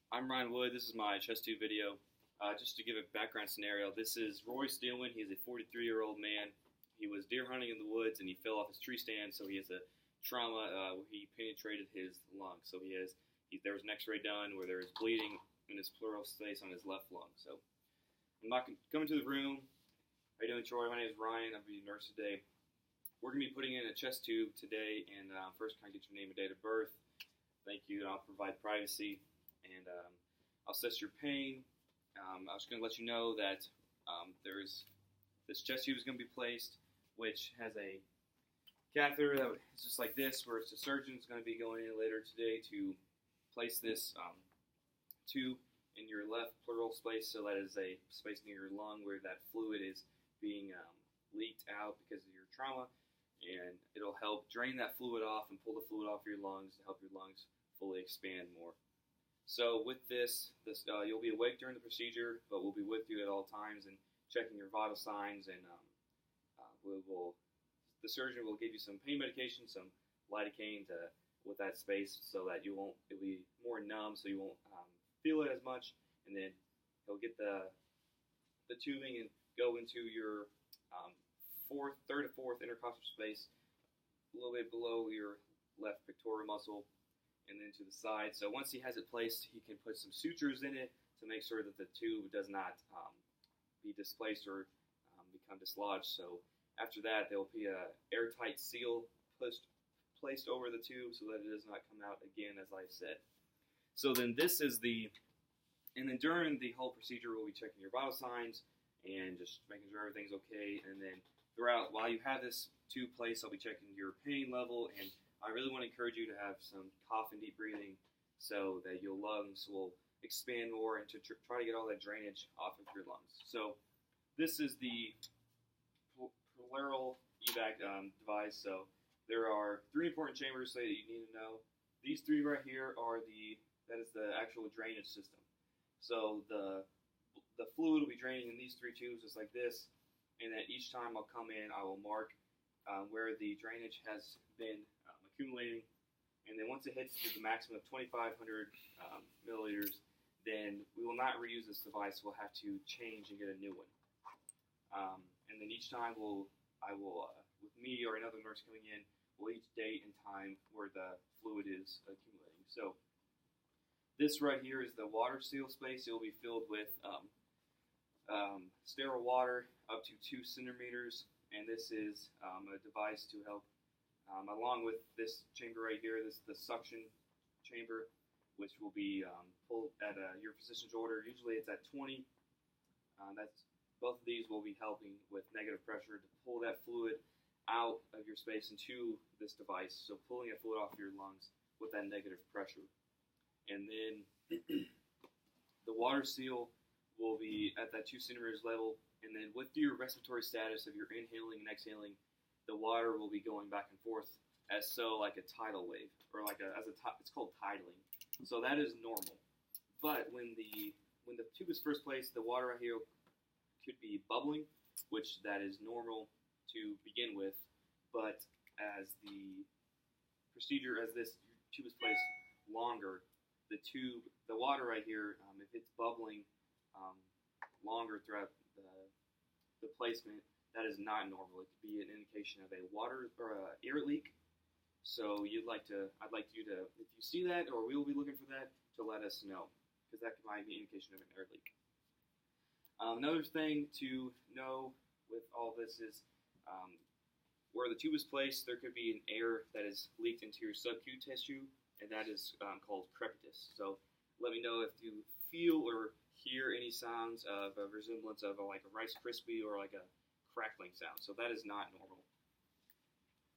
I'm Ryan Wood. This is my chest tube video. Just to give a background scenario, this is Roy Steelman. He's a 43-year-old man. He was deer hunting in the woods and he fell off his tree stand, so he has a trauma where he penetrated his lung. So there was an X-ray done where there is bleeding in his pleural space on his left lung. So I'm not coming to the room. How you doing, Troy? My name is Ryan. I'm being a nurse today. We're going to be putting in a chest tube today, and first, can I get your name and date of birth? Thank you, and I'll provide privacy. And I'll assess your pain. I was going to let you know that this chest tube is going to be placed, which has a catheter that is just like this, where the surgeon is going to be going in later today to place this tube in your left pleural space, so that is a space near your lung where that fluid is being leaked out because of your trauma, and it'll help drain that fluid off and pull the fluid off your lungs to help your lungs fully expand more. So with this you'll be awake during the procedure, but we'll be with you at all times and checking your vital signs, and the surgeon will give you some pain medication, some lidocaine with that space, so that it'll be more numb, so you won't feel it as much, and then he'll get the tubing and go into your third to fourth intercostal space, a little bit below your left pectoral muscle, and then to the side. So once he has it placed, he can put some sutures in it to make sure that the tube does not be displaced or become dislodged. So after that, there will be an airtight seal placed over the tube so that it does not come out again, as I said. So then and then during the whole procedure, we'll be checking your vital signs and just making sure everything's okay. And then while you have this tube placed, I'll be checking your pain level, and I really want to encourage you to have some cough and deep breathing so that your lungs will expand more and to try to get all that drainage off of your lungs. So this is the pleural evac device. So there are three important chambers that you need to know. These three right here that is the actual drainage system. So the fluid will be draining in these three tubes just like this, and then each time I'll come in, I will mark where the drainage has been accumulating, and then once it hits to the maximum of 2,500 milliliters, then we will not reuse this device. We'll have to change and get a new one. And then each time I will, with me or another nurse coming in, we'll each date and time where the fluid is accumulating. So this right here is the water seal space. It will be filled with sterile water up to 2 centimeters, and this is a device to help. Along with this chamber right here, this is the suction chamber, which will be pulled at your physician's order. Usually it's at 20. Both of these will be helping with negative pressure to pull that fluid out of your space into this device, so pulling that fluid off your lungs with that negative pressure. And then the water seal will be at that 2 centimeters level, and then with your respiratory status of your inhaling and exhaling, the water will be going back and forth like a tidal wave, or it's called tidling. So that is normal. But when the tube is first placed, the water right here could be bubbling, which that is normal to begin with. But as the this tube is placed longer, the water right here, if it's bubbling longer throughout the placement, that is not normal. It could be an indication of a water or air leak. So I'd like you to, if you see that, or we will be looking for that, to let us know, because that might be an indication of an air leak. Another thing to know with all this is where the tube is placed, there could be an air that is leaked into your subcutaneous tissue, and that is called crepitus. So let me know if you feel or hear any sounds of a resemblance of like a Rice Krispie or like a crackling sound. So that is not normal.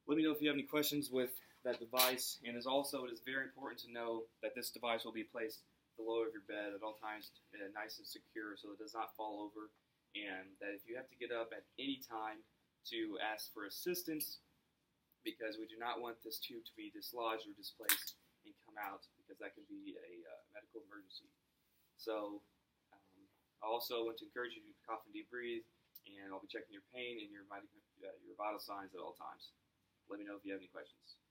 Let me know if you have any questions with that device. And it is very important to know that this device will be placed below of your bed at all times, nice and secure, so it does not fall over. And that if you have to get up at any time to ask for assistance, because we do not want this tube to be dislodged or displaced and come out, because that can be a medical emergency. So I also want to encourage you to cough and deep breathe, and I'll be checking your pain and your vital signs at all times. Let me know if you have any questions.